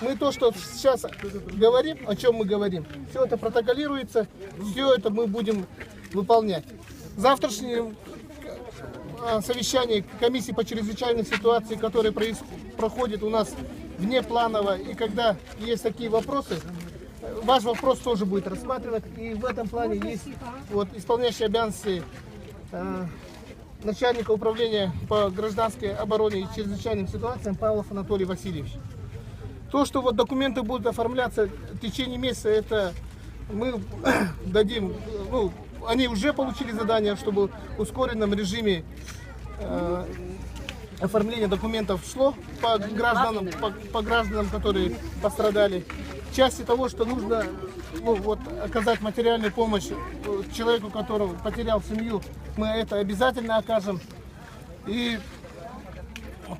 Мы то, что сейчас говорим, о чем мы говорим, все это протоколируется, все это мы будем выполнять. Завтрашнее совещание комиссии по чрезвычайной ситуации, которое проходит у нас внепланово, и когда есть такие вопросы, ваш вопрос тоже будет рассматривать. И в этом плане есть вот исполняющий обязанности начальника управления по гражданской обороне и чрезвычайным ситуациям Павлов Анатолий Васильевич. То, что вот документы будут оформляться в течение месяца, это мы дадим, ну, они уже получили задание, чтобы в ускоренном режиме оформление документов шло по гражданам, которые пострадали. В части того, что нужно оказать материальную помощь человеку, который потерял семью, мы это обязательно окажем. И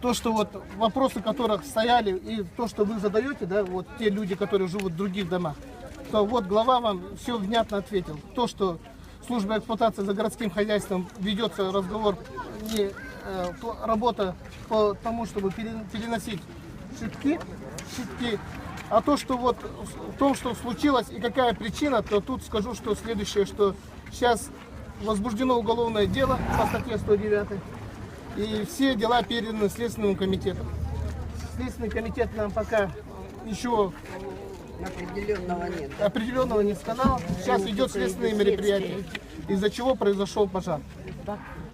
то, что вот вопросы, которых стояли, и то, что вы задаете, да, вот те люди, которые живут в других домах, то вот глава вам все внятно ответил. То, что служба эксплуатации за городским хозяйством ведется разговор, работа по тому, чтобы переносить щитки, а то, что вот в том, что случилось и какая причина, то тут скажу, что следующее, что сейчас возбуждено уголовное дело по статье 109, и все дела переданы Следственному комитету. Следственный комитет нам пока ничего определенного не сказал. Сейчас идет следственные мероприятия, из-за чего произошел пожар.